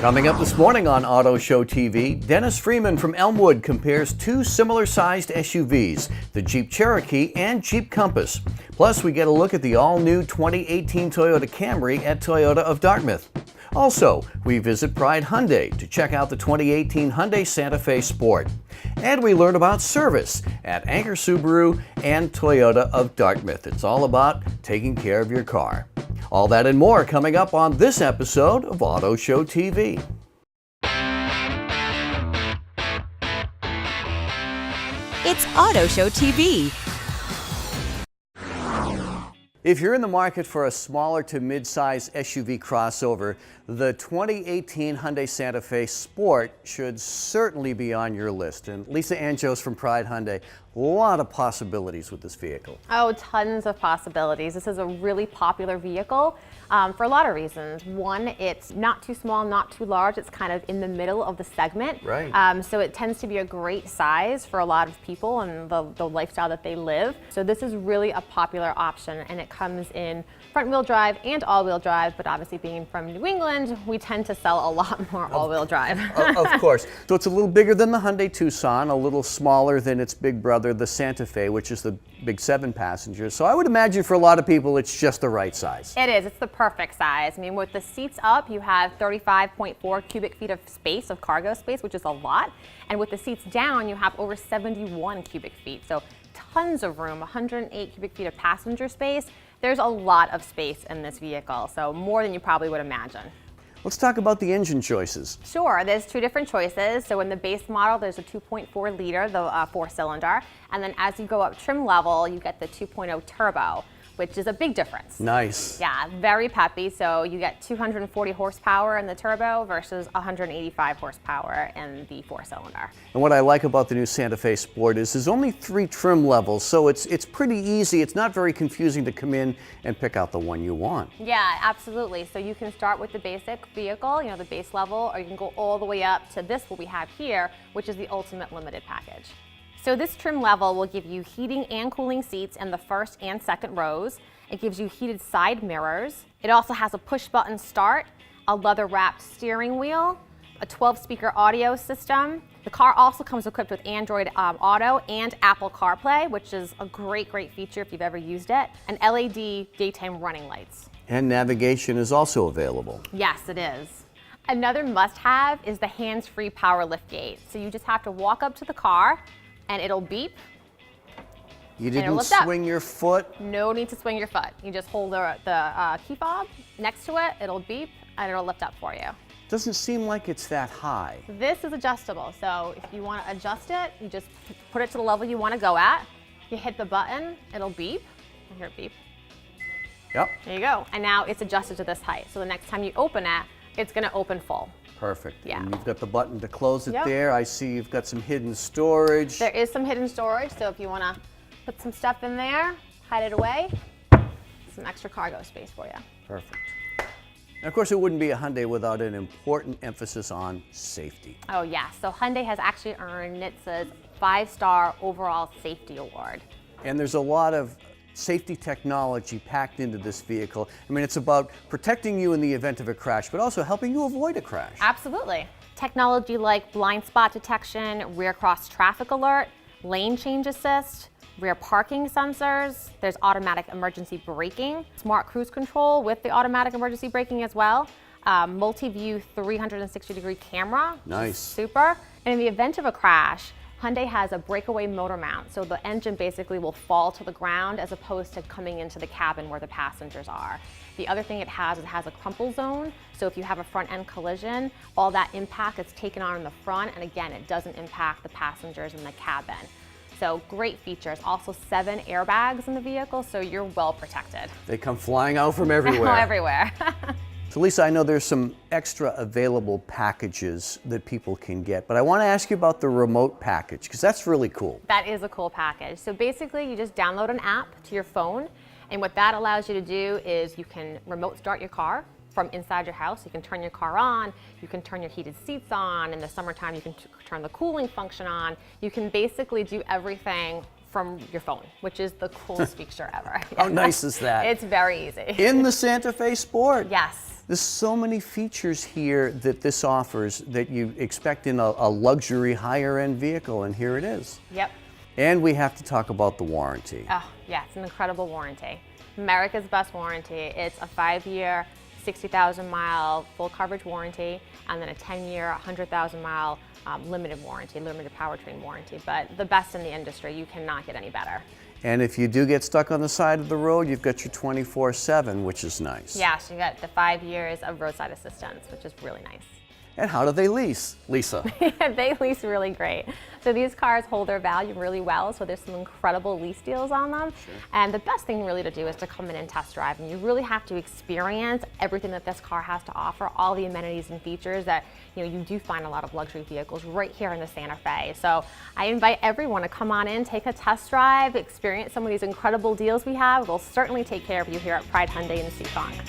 Coming up this morning on Autoshow TV, Dennis Freeman from Elmwood compares two similar-sized SUVs, the Jeep Cherokee and Jeep Compass. Plus, we get a look at the all-new 2018 Toyota Camry at Toyota of Dartmouth. Also, we visit Pride Hyundai to check out the 2018 Hyundai Santa Fe Sport. And we learn about service at Anchor Subaru and Toyota of Dartmouth. It's all about taking care of your car. All that and more coming up on this episode of Autoshow TV. It's Autoshow TV. If you're in the market for a smaller to mid-size SUV crossover, the 2018 Hyundai Santa Fe Sport should certainly be on your list. And Lisa Anjos from Pride Hyundai, a lot of possibilities with this vehicle. Oh, tons of possibilities. This is a really popular vehicle for a lot of reasons. One, it's not too small, not too large. It's kind of in the middle of the segment. Right. So it tends to be a great size for a lot of people and the lifestyle that they live. So this is really a popular option, and it comes in front-wheel drive and all-wheel drive, but obviously being from New England, we tend to sell a lot more all-wheel drive. Of course. So it's a little bigger than the Hyundai Tucson, a little smaller than its big brother, the Santa Fe, which is the big 7-passenger. So I would imagine for a lot of people, it's just the right size. It is. It's the perfect size. I mean, with the seats up, you have 35.4 cubic feet of space, of cargo space, which is a lot. And with the seats down, you have over 71 cubic feet. So tons of room, 108 cubic feet of passenger space. There's a lot of space in this vehicle, so more than you probably would imagine. Let's talk about the engine choices. Sure, there's two different choices. So in the base model, there's a 2.4 liter, the 4-cylinder. And then as you go up trim level, you get the 2.0 turbo, which is a big difference. Nice. Yeah, very peppy. So you get 240 horsepower in the turbo versus 185 horsepower in the 4-cylinder. And what I like about the new Santa Fe Sport is there's only 3 trim levels, so it's pretty easy. It's not very confusing to come in and pick out the one you want. Yeah, absolutely. So you can start with the basic vehicle, the base level, or you can go all the way up to this, what we have here, which is the Ultimate Limited package. So this trim level will give you heating and cooling seats in the first and second rows. It gives you heated side mirrors. It also has a push-button start, a leather-wrapped steering wheel, a 12-speaker audio system. The car also comes equipped with Android Auto and Apple CarPlay, which is a great feature if you've ever used it, and LED daytime running lights. And navigation is also available. Yes, it is. Another must-have is the hands-free power liftgate. So you just have to walk up to the car, and it'll beep. You didn't swing your foot? No need to swing your foot. You just hold the key fob next to it, it'll beep, and it'll lift up for you. Doesn't seem like it's that high. This is adjustable, so if you want to adjust it, you just put it to the level you want to go at. You hit the button, it'll beep. You hear it beep. Yep. There you go. And now it's adjusted to this height. So the next time you open it, it's going to open full. Perfect. Yeah. And you've got the button to close it Yep. there. I see you've got some hidden storage. There is some hidden storage, so if you want to put some stuff in there, hide it away, some extra cargo space for you. Perfect. And of course, it wouldn't be a Hyundai without an important emphasis on safety. Oh yeah, so Hyundai has actually earned NHTSA's 5-star overall safety award. And there's a lot of safety technology packed into this vehicle. I mean, it's about protecting you in the event of a crash, but also helping you avoid a crash. Absolutely. Technology like blind spot detection, rear cross traffic alert, lane change assist, rear parking sensors. There's automatic emergency braking, smart cruise control with the automatic emergency braking as well, multi-view 360-degree camera. Nice. Super. And in the event of a crash, Hyundai has a breakaway motor mount, so the engine basically will fall to the ground as opposed to coming into the cabin where the passengers are. The other thing it has a crumple zone, so if you have a front end collision, all that impact is taken on in the front, and again, it doesn't impact the passengers in the cabin. So great features. Also 7 airbags in the vehicle, so you're well protected. They come flying out from everywhere. Everywhere. So Lisa, I know there's some extra available packages that people can get, but I want to ask you about the remote package, because that's really cool. That is a cool package. So basically, you just download an app to your phone, and what that allows you to do is you can remote start your car from inside your house. You can turn your car on, you can turn your heated seats on, in the summertime you can turn the cooling function on. You can basically do everything from your phone, which is the coolest feature ever. How nice is that? It's very easy. In the Santa Fe Sport. Yes. There's so many features here that this offers that you expect in a luxury, higher-end vehicle, and here it is. Yep. And we have to talk about the warranty. Oh, yeah, it's an incredible warranty. America's best warranty. It's a 5-year, 60,000 mile full coverage warranty, and then a 10-year, 100,000 mile limited warranty, limited powertrain warranty. But the best in the industry, you cannot get any better. And if you do get stuck on the side of the road, you've got your 24/7, which is nice. Yeah, so you got the 5 years of roadside assistance, which is really nice. And how do they lease, Lisa? Yeah, they lease really great. So these cars hold their value really well, so there's some incredible lease deals on them. Sure. And the best thing really to do is to come in and test drive, and you really have to experience everything that this car has to offer, all the amenities and features that you do find a lot of luxury vehicles right here in the Santa Fe. So I invite everyone to come on in, take a test drive, experience some of these incredible deals we have. We'll certainly take care of you here at Pride Hyundai in Seekonk.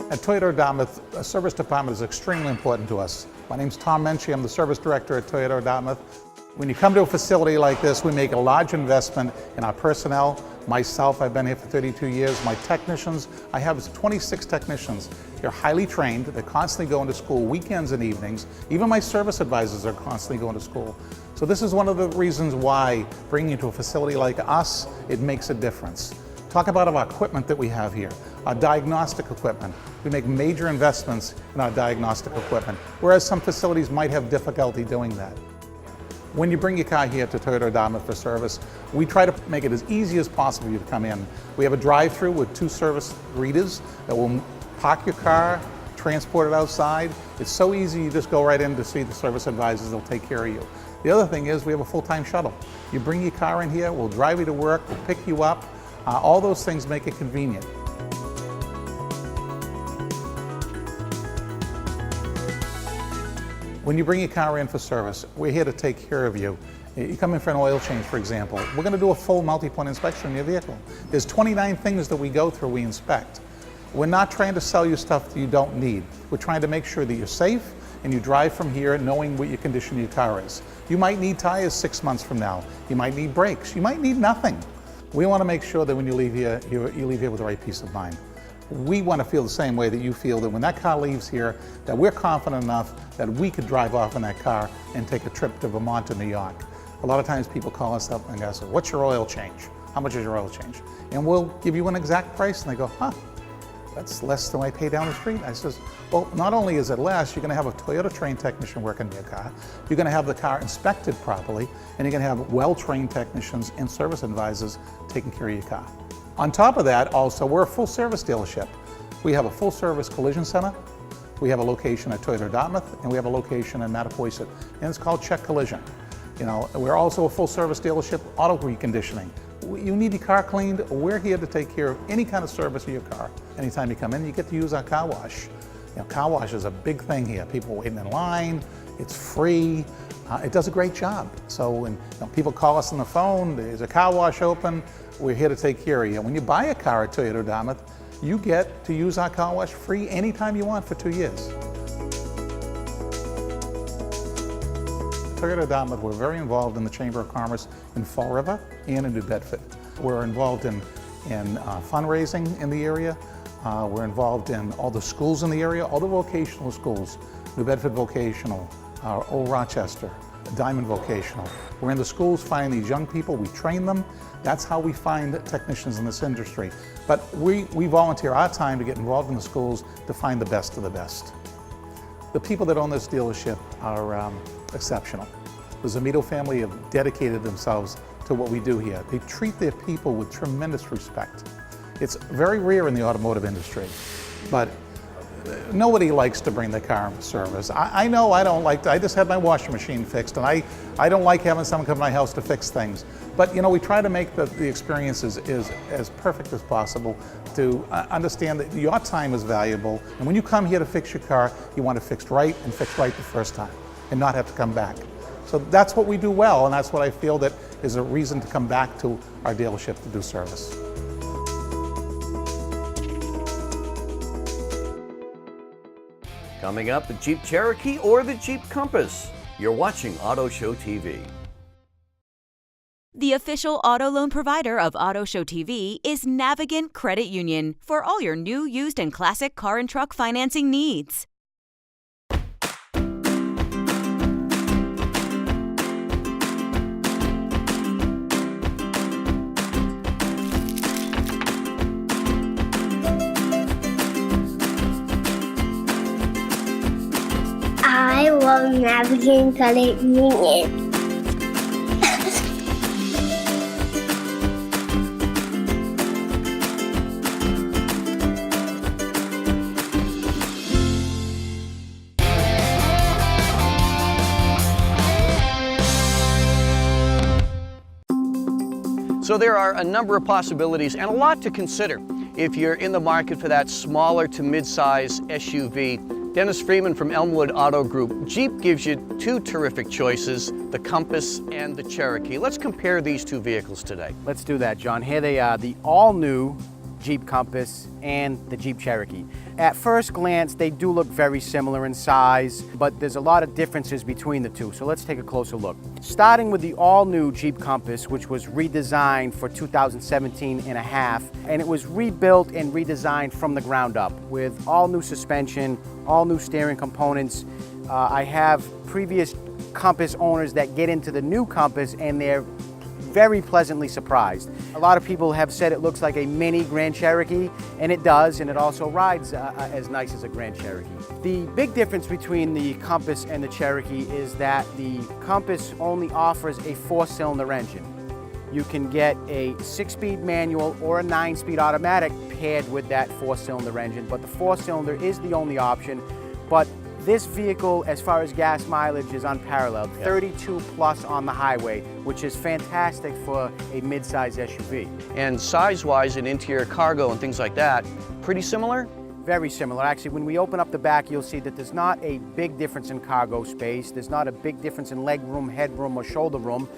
At Toyota Dartmouth, a service department is extremely important to us. My name's Tom Menchie, I'm the service director at Toyota Dartmouth. When you come to a facility like this, we make a large investment in our personnel. Myself, I've been here for 32 years. My technicians, I have 26 technicians. They're highly trained, they're constantly going to school weekends and evenings. Even my service advisors are constantly going to school. So this is one of the reasons why bringing you to a facility like us, it makes a difference. Talk about our equipment that we have here, our diagnostic equipment. We make major investments in our diagnostic equipment, whereas some facilities might have difficulty doing that. When you bring your car here to Toyota Dartmouth for service, we try to make it as easy as possible for you to come in. We have a drive-through with 2 service greeters that will park your car, transport it outside. It's so easy, you just go right in to see the service advisors, they'll take care of you. The other thing is we have a full-time shuttle. You bring your car in here, we'll drive you to work, we'll pick you up. All those things make it convenient. When you bring your car in for service, we're here to take care of you. You come in for an oil change, for example. We're going to do a full multi-point inspection of your vehicle. There's 29 things that we go through, we inspect. We're not trying to sell you stuff that you don't need. We're trying to make sure that you're safe and you drive from here knowing what your condition of your car is. You might need tires 6 months from now. You might need brakes. You might need nothing. We want to make sure that when you leave here, you leave here with the right peace of mind. We want to feel the same way that you feel, that when that car leaves here, that we're confident enough that we could drive off in that car and take a trip to Vermont or New York. A lot of times people call us up and ask, what's your oil change? How much is your oil change? And we'll give you an exact price, and they go, huh, that's less than I pay down the street. I says, well, not only is it less, you're going to have a Toyota trained technician working in your car, you're going to have the car inspected properly, and you're going to have well-trained technicians and service advisors taking care of your car. On top of that, also, we're a full service dealership. We have a full service collision center, we have a location at Toyota Dartmouth, and we have a location in Mattapoisett, and it's called Check Collision. We're also a full service dealership, auto reconditioning. You need your car cleaned, we're here to take care of any kind of service of your car. Anytime you come in, you get to use our car wash. Car wash is a big thing here. People waiting in line, it's free, it does a great job. So when people call us on the phone, there's a car wash open, we're here to take care of you. When you buy a car at Toyota Dartmouth, you get to use our car wash free anytime you want for 2 years. Toyota Dartmouth, we're very involved in the Chamber of Commerce in Fall River and in New Bedford. We're involved in fundraising in the area. We're involved in all the schools in the area, all the vocational schools, New Bedford Vocational, Old Rochester, Diamond Vocational. We're in the schools finding these young people, we train them. That's how we find technicians in this industry. But we volunteer our time to get involved in the schools to find the best of the best. The people that own this dealership are exceptional. The Zamito family have dedicated themselves to what we do here. They treat their people with tremendous respect. It's very rare in the automotive industry, but nobody likes to bring their car in service. I know I don't like to. I just had my washing machine fixed, and I don't like having someone come to my house to fix things. But we try to make the experiences as perfect as possible to understand that your time is valuable, and when you come here to fix your car, you want it fixed right and fixed right the first time and not have to come back. So that's what we do well, and that's what I feel that is a reason to come back to our dealership to do service. Coming up, the Jeep Cherokee or the Jeep Compass. You're watching Auto Show TV. The official auto loan provider of Autoshow TV is Navigant Credit Union for all your new, used, and classic car and truck financing needs. I love Navigant Credit Union. So there are a number of possibilities and a lot to consider if you're in the market for that smaller to mid-size SUV. Dennis Freeman from Elmwood Auto Group. Jeep gives you two terrific choices, the Compass and the Cherokee. Let's compare these two vehicles today. Let's do that, John. Here they are, the all-new Jeep Compass and the Jeep Cherokee. At first glance, they do look very similar in size, but there's a lot of differences between the two, so let's take a closer look. Starting with the all-new Jeep Compass, which was redesigned for 2017 and a half, and it was rebuilt and redesigned from the ground up with all new suspension, all new steering components. I have previous Compass owners that get into the new Compass and they're very pleasantly surprised. A lot of people have said it looks like a mini Grand Cherokee, and it does, and it also rides as nice as a Grand Cherokee. The big difference between the Compass and the Cherokee is that the Compass only offers a 4-cylinder engine. You can get a 6-speed manual or a 9-speed automatic paired with that 4-cylinder engine, but the 4-cylinder is the only option. But this vehicle, as far as gas mileage, is unparalleled, 32 plus on the highway, which is fantastic for a mid-size SUV. And size-wise and interior cargo and things like that, pretty similar? Very similar. Actually, when we open up the back, you'll see that there's not a big difference in cargo space. There's not a big difference in leg room, headroom, or shoulder room.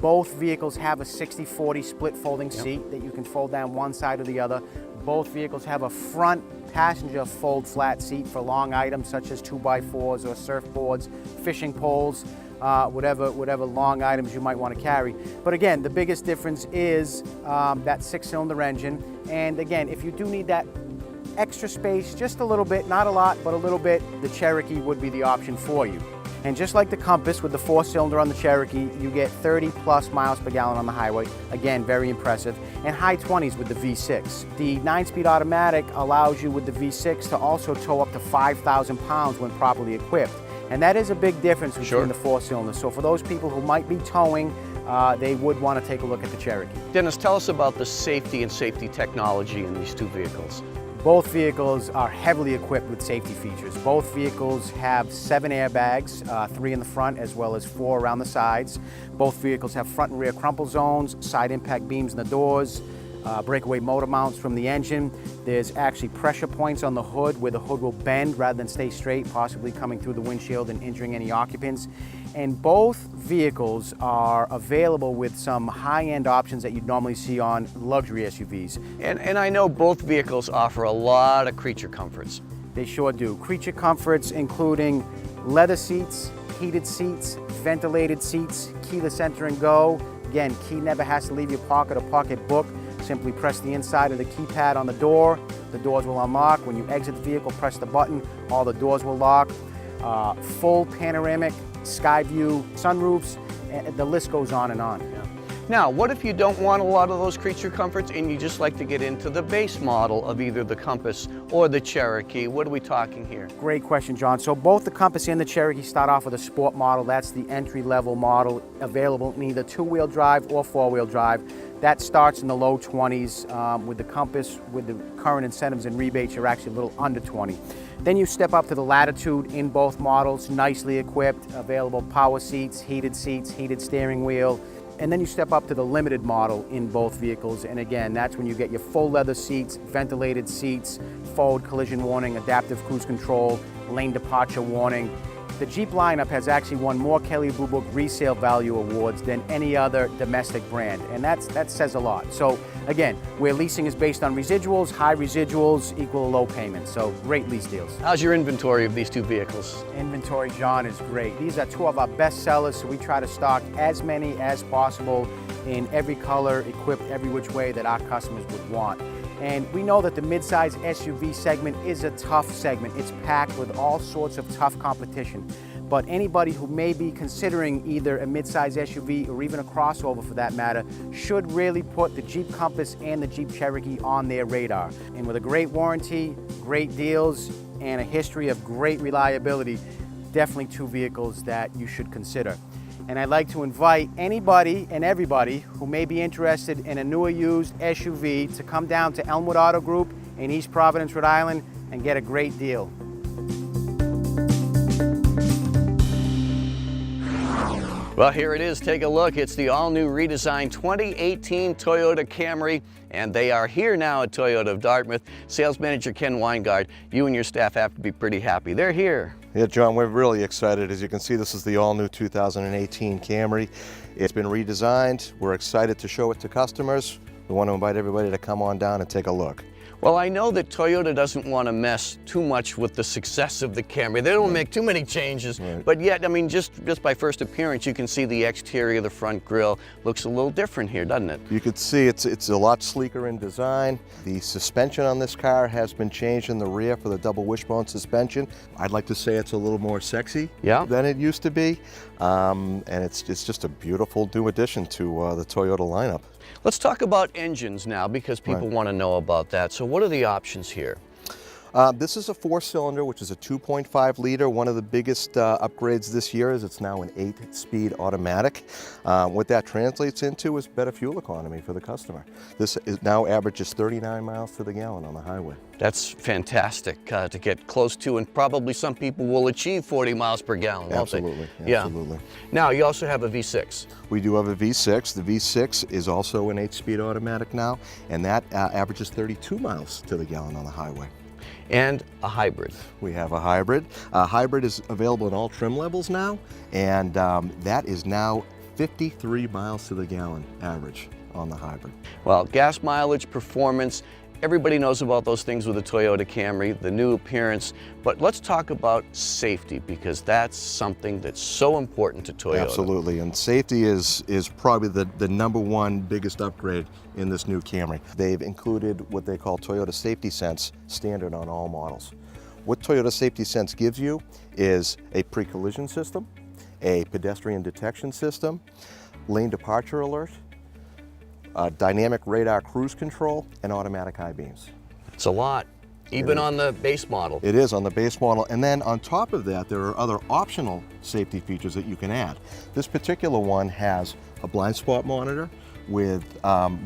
Both vehicles have a 60-40 split folding seat that you can fold down one side or the other. Both vehicles have a front passenger fold flat seat for long items such as 2x4s or surfboards, fishing poles, whatever long items you might want to carry. But again, the biggest difference is that 6-cylinder engine. And again, if you do need that extra space, just a little bit, not a lot, but a little bit, the Cherokee would be the option for you. And just like the Compass with the 4-cylinder on the Cherokee, you get 30 plus miles per gallon on the highway. Again, very impressive. And high 20s with the V6. The 9-speed automatic allows you with the V6 to also tow up to 5,000 pounds when properly equipped. And that is a big difference between the 4-cylinder. So for those people who might be towing, they would want to take a look at the Cherokee. Dennis, tell us about the safety and safety technology in these two vehicles. Both vehicles are heavily equipped with safety features. Both vehicles have 7 airbags, 3 in the front as well as 4 around the sides. Both vehicles have front and rear crumple zones, side impact beams in the doors, breakaway motor mounts from the engine. There's actually pressure points on the hood where the hood will bend rather than stay straight, possibly coming through the windshield and injuring any occupants. And both vehicles are available with some high-end options that you'd normally see on luxury SUVs. And I know both vehicles offer a lot of creature comforts. They sure do. Creature comforts including leather seats, heated seats, ventilated seats, keyless enter and go. Again, key never has to leave your pocket or pocketbook. Simply press the inside of the keypad on the door. The doors will unlock. When you exit the vehicle, press the button. All the doors will lock. Full panoramic sky view sunroofs, and the list goes on and on. Now, what if you don't want a lot of those creature comforts and you just like to get into the base model of either the Compass or the Cherokee? What are we talking here? Great question, John. So both the Compass and the Cherokee start off with a sport model. That's the entry-level model available in either 2-wheel drive or 4-wheel drive. That starts in the low 20s. With the Compass, with the current incentives and rebates, you're actually a little under 20. Then you step up to the Latitude in both models, nicely equipped, available power seats, heated steering wheel. And then you step up to the Limited model in both vehicles. And again, that's when you get your full leather seats, ventilated seats, forward collision warning, adaptive cruise control, lane departure warning. The Jeep lineup has actually won more Kelley Blue Book resale value awards than any other domestic brand, and that says a lot. So again, where leasing is based on residuals, high residuals equal low payments. So great lease deals. How's your inventory of these two vehicles? Inventory, John, is great. These are two of our best sellers, so we try to stock as many as possible in every color, equipped every which way that our customers would want. And we know that the midsize SUV segment is a tough segment. It's packed with all sorts of tough competition. But anybody who may be considering either a midsize SUV or even a crossover for that matter should really put the Jeep Compass and the Jeep Cherokee on their radar. And with a great warranty, great deals, and a history of great reliability, definitely two vehicles that you should consider. And I'd like to invite anybody and everybody who may be interested in a newer used SUV to come down to Elmwood Auto Group in East Providence, Rhode Island, and get a great deal. Well, here it is. Take a look. It's the all-new redesigned 2018 Toyota Camry, and they are here now at Toyota of Dartmouth. Sales Manager Ken Weingart, you and your staff have to be pretty happy. They're here. Yeah, John, we're really excited. As you can see, this is the all-new 2018 Camry. It's been redesigned. We're excited to show it to customers. We want to invite everybody to come on down and take a look. Well, I know that Toyota doesn't want to mess too much with the success of the Camry. They don't make too many changes, but yet, I mean, just by first appearance, you can see the exterior, the front grille looks a little different here, doesn't it? You can see it's a lot sleeker in design. The suspension on this car has been changed in the rear for the double wishbone suspension. I'd like to say it's a little more sexy than it used to be, and it's just a beautiful new addition to the Toyota lineup. Let's talk about engines now, because people want to know about that. So what are the options here? This is a 4-cylinder, which is a 2.5 liter. One of the biggest upgrades this year is it's now an 8-speed automatic. What that translates into is better fuel economy for the customer. This now averages 39 miles to the gallon on the highway. That's fantastic to get close to, and probably some people will achieve 40 miles per gallon, won't they? Absolutely, absolutely. Now, you also have a V6. We do have a V6. The V6 is also an 8-speed automatic now, and that averages 32 miles to the gallon on the highway. And a hybrid. We have a hybrid. Hybrid is available in all trim levels now, and that is now 53 miles to the gallon average on the hybrid. Well, gas mileage, performance, everybody knows about those things with the Toyota Camry, the new appearance, but let's talk about safety, because that's something that's so important to Toyota. Absolutely, and safety is probably the #1 biggest upgrade in this new Camry. They've included what they call Toyota Safety Sense standard on all models. What Toyota Safety Sense gives you is a pre-collision system, a pedestrian detection system, lane departure alert, dynamic radar cruise control, and automatic high beams. It's a lot, even on the base model. It is on the base model, and then on top of that, there are other optional safety features that you can add. This particular one has a blind spot monitor with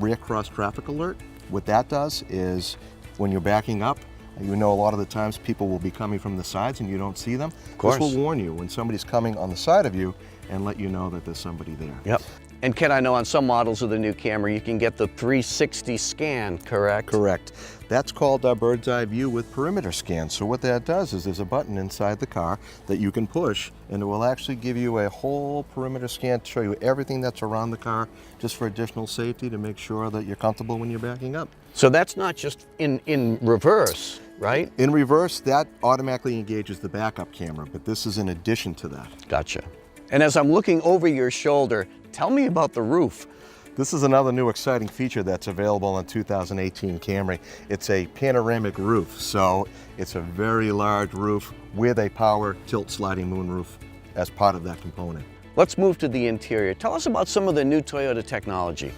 rear cross traffic alert. What that does is when you're backing up, you know a lot of the times people will be coming from the sides and you don't see them. Of course. This will warn you when somebody's coming on the side of you and let you know that there's somebody there. Yep. And Ken, I know on some models of the new Camry, you can get the 360 scan, correct? Correct. That's called our bird's eye view with perimeter scan. So what that does is there's a button inside the car that you can push, and it will actually give you a whole perimeter scan to show you everything that's around the car, just for additional safety to make sure that you're comfortable when you're backing up. So that's not just in reverse, right? In reverse, that automatically engages the backup camera, but this is in addition to that. Gotcha. And as I'm looking over your shoulder, tell me about the roof. This is another new exciting feature that's available on 2018 Camry. It's a panoramic roof, so it's a very large roof with a power tilt sliding moonroof as part of that component. Let's move to the interior. Tell us about some of the new Toyota technology.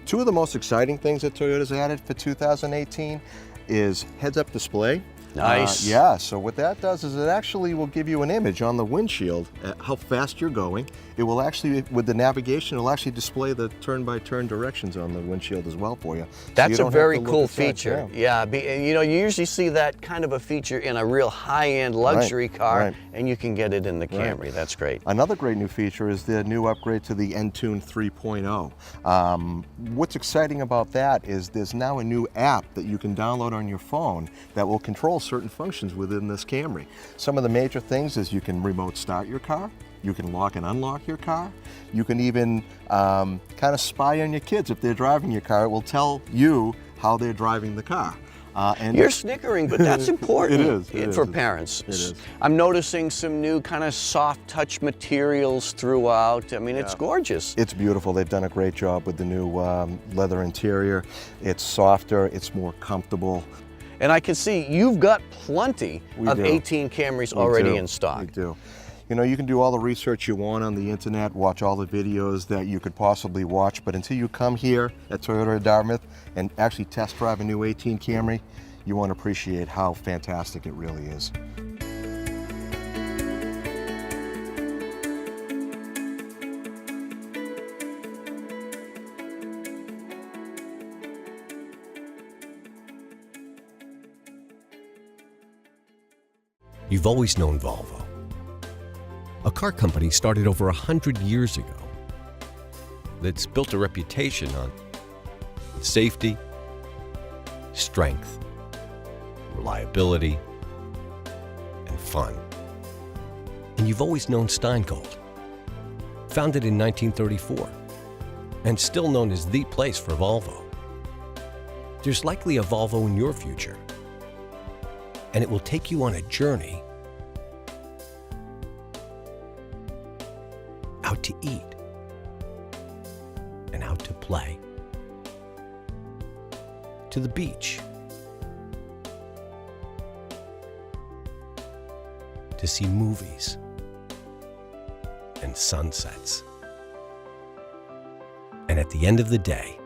Two of the most exciting things that Toyota's added for 2018 is heads-up display. Nice. Yeah, so what that does is it actually will give you an image on the windshield at how fast you're going. It will actually, with the navigation, it'll actually display the turn-by-turn directions on the windshield as well for you. That's a very cool feature. Yeah, you know, you usually see that kind of a feature in a real high-end luxury car, and you can get it in the Camry. That's great. Another great new feature is the new upgrade to the Entune 3.0. What's exciting about that is there's now a new app that you can download on your phone that will control call certain functions within this Camry. Some of the major things is you can remote start your car, you can lock and unlock your car, you can even kind of spy on your kids if they're driving your car. It will tell you how they're driving the car. And You're snickering, but that's important for parents. It is. I'm noticing some new kind of soft touch materials throughout. I mean, it's gorgeous. It's beautiful. They've done a great job with the new leather interior. It's softer, it's more comfortable. And I can see you've got plenty of 18 Camrys already in stock. We do. You know, you can do all the research you want on the internet, watch all the videos that you could possibly watch, but until you come here at Toyota of Dartmouth and actually test drive a new 18 Camry, you won't appreciate how fantastic it really is. You've always known Volvo, a car company started over 100 years ago that's built a reputation on safety, strength, reliability, and fun. And you've always known Steingold, founded in 1934 and still known as the place for Volvo. There's likely a Volvo in your future, and it will take you on a journey out to eat and out to play, to the beach, to see movies and sunsets. And at the end of the day,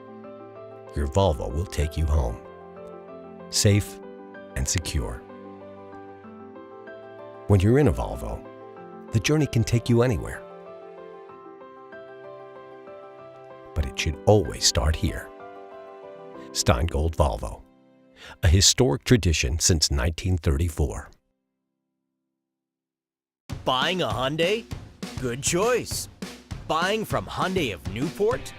your Volvo will take you home, safe and secure. When you're in a Volvo, the journey can take you anywhere. But it should always start here. Steingold Volvo, a historic tradition since 1934. Buying a Hyundai? Good choice. Buying from Hyundai of Newport?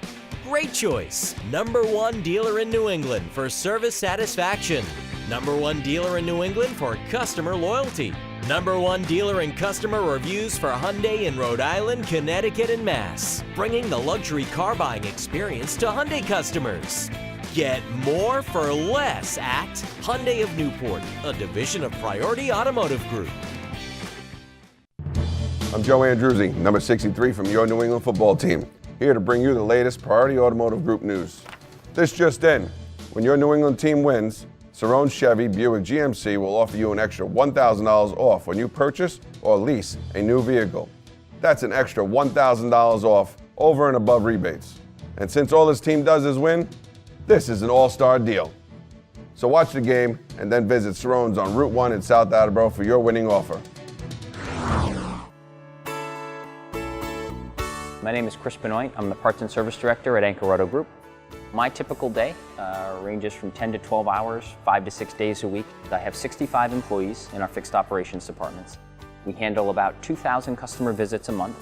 Great choice. #1 dealer in New England for service satisfaction. #1 dealer in New England for customer loyalty. #1 dealer in customer reviews for Hyundai in Rhode Island, Connecticut, and Mass. Bringing the luxury car buying experience to Hyundai customers. Get more for less at Hyundai of Newport, a division of Priority Automotive Group. I'm Joe Andruzzi, number 63 from your New England football team, here to bring you the latest Priority Automotive Group news. This just in, when your New England team wins, Cerrone Chevy Buick GMC will offer you an extra $1,000 off when you purchase or lease a new vehicle. That's an extra $1,000 off over and above rebates. And since all this team does is win, this is an all-star deal. So watch the game and then visit Cerrone's on Route 1 in South Attleboro for your winning offer. My name is Chris Benoit. I'm the Parts and Service Director at Anchor Auto Group. My typical day ranges from 10 to 12 hours, 5 to 6 days a week. I have 65 employees in our fixed operations departments. We handle about 2,000 customer visits a month,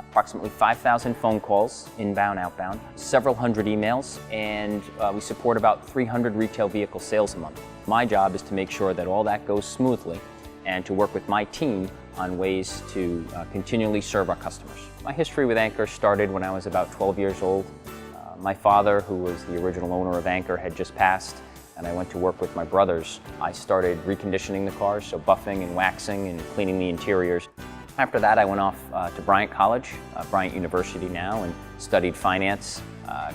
approximately 5,000 phone calls, inbound, outbound, several hundred emails, and we support about 300 retail vehicle sales a month. My job is to make sure that all that goes smoothly and to work with my team on ways to continually serve our customers. My history with Anchor started when I was about 12 years old. My father, who was the original owner of Anchor, had just passed, and I went to work with my brothers. I started reconditioning the cars, so buffing and waxing and cleaning the interiors. After that, I went off to Bryant College, Bryant University now, and studied finance.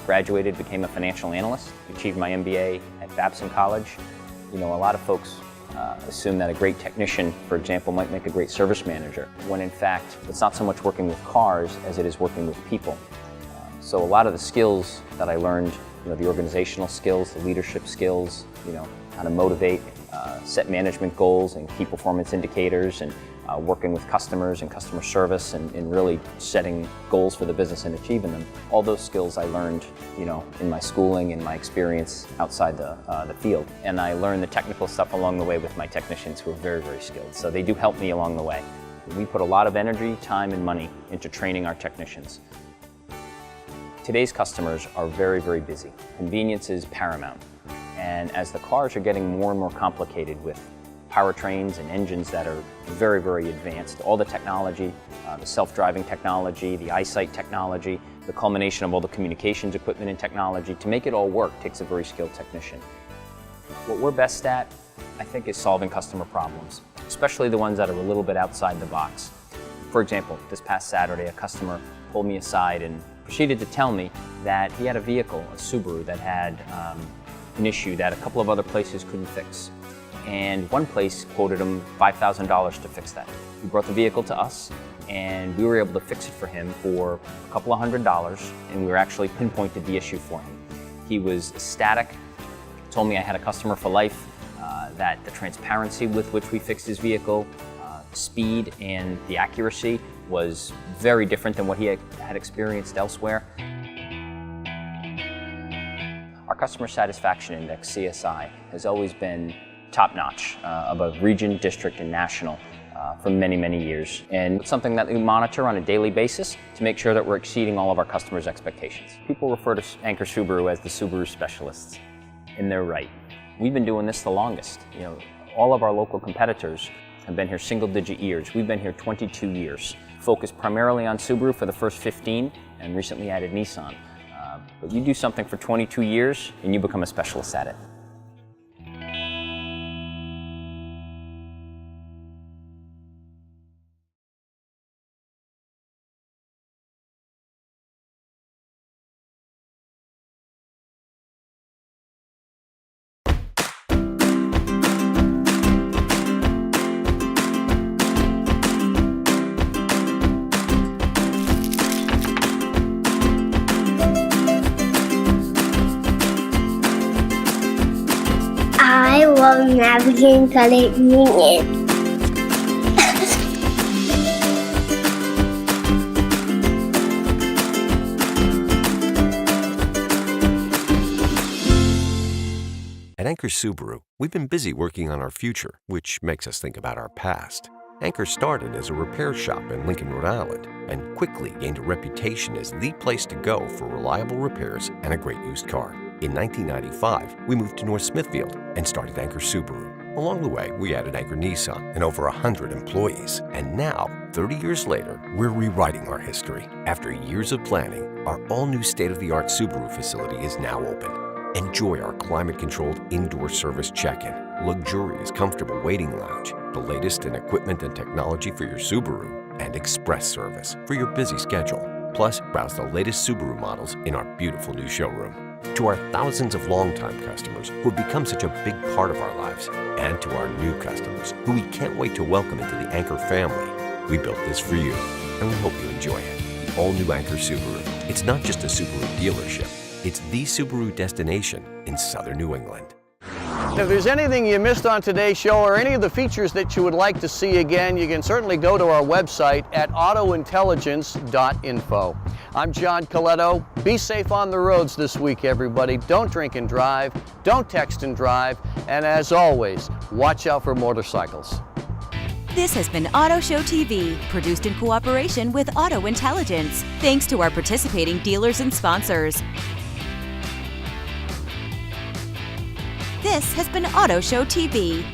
Graduated, became a financial analyst, achieved my MBA at Babson College. You know, a lot of folks assume that a great technician, for example, might make a great service manager, when in fact, it's not so much working with cars as it is working with people. So a lot of the skills that I learned, you know, the organizational skills, the leadership skills, you know, how to motivate, set management goals and key performance indicators, and working with customers and customer service, and really setting goals for the business and achieving them. All those skills I learned, you know, in my schooling and my experience outside the field. And I learned the technical stuff along the way with my technicians, who are very, very skilled. So they do help me along the way. We put a lot of energy, time, and money into training our technicians. Today's customers are very, very busy. Convenience is paramount. And as the cars are getting more and more complicated with powertrains and engines that are very, very advanced. All the technology, the self-driving technology, the eyesight technology, the culmination of all the communications equipment and technology, to make it all work takes a very skilled technician. What we're best at, I think, is solving customer problems, especially the ones that are a little bit outside the box. For example, this past Saturday, a customer pulled me aside and proceeded to tell me that he had a vehicle, a Subaru, that had an issue that a couple of other places couldn't fix. And one place quoted him $5,000 to fix that. He brought the vehicle to us, and we were able to fix it for him for a couple of $100, and we were actually pinpointed the issue for him. He was ecstatic, told me I had a customer for life, that the transparency with which we fixed his vehicle, speed and the accuracy was very different than what he had experienced elsewhere. Our customer satisfaction index, CSI, has always been top-notch, above region, district, and national for many, many years. And it's something that we monitor on a daily basis to make sure that we're exceeding all of our customers' expectations. People refer to Anchor Subaru as the Subaru specialists, and they're right. We've been doing this the longest. You know, all of our local competitors have been here single-digit years. We've been here 22 years, focused primarily on Subaru for the first 15, and recently added Nissan. But you do something for 22 years, and you become a specialist at it. I love Navigant Credit Union. At Anchor Subaru, we've been busy working on our future, which makes us think about our past. Anchor started as a repair shop in Lincoln, Rhode Island, and quickly gained a reputation as the place to go for reliable repairs and a great used car. In 1995, we moved to North Smithfield and started Anchor Subaru. Along the way, we added Anchor Nissan and over 100 employees. And now, 30 years later, we're rewriting our history. After years of planning, our all-new state-of-the-art Subaru facility is now open. Enjoy our climate-controlled indoor service check-in, luxurious, comfortable waiting lounge, the latest in equipment and technology for your Subaru, and express service for your busy schedule. Plus, browse the latest Subaru models in our beautiful new showroom. To our thousands of longtime customers who have become such a big part of our lives, and to our new customers who we can't wait to welcome into the Anchor family, we built this for you, and we hope you enjoy it. The all-new Anchor Subaru. It's not just a Subaru dealership. It's the Subaru destination in southern New England. If there's anything you missed on today's show or any of the features that you would like to see again, you can certainly go to our website at autointelligence.info. I'm John Coletto. Be safe on the roads this week, everybody. Don't drink and drive, don't text and drive, and as always, watch out for motorcycles. This has been Autoshow TV, produced in cooperation with AutoIntelligence. Thanks to our participating dealers and sponsors. This has been Autoshow TV.